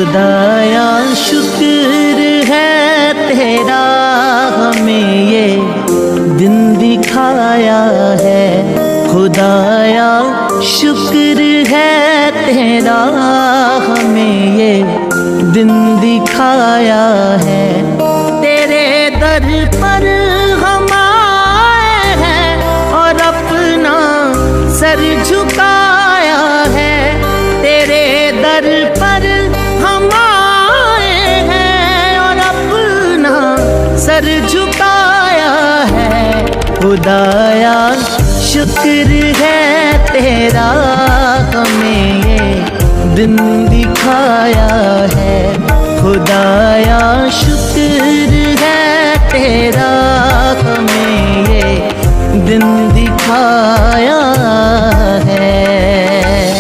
खुदाया शुक्र है तेरा, हमें ये दिन दिखाया है। खुदाया शुक्र है तेरा, हमें ये दिन दिखाया है। तेरे दर पर हम आए हैं और अपना सर झुकाया है। तेरे दर पर हम आए हैं और अपना सर झुकाया है। खुदाया शुक्र है तेरा, हमें ये दिन दिखाया है। खुदाया शुक्र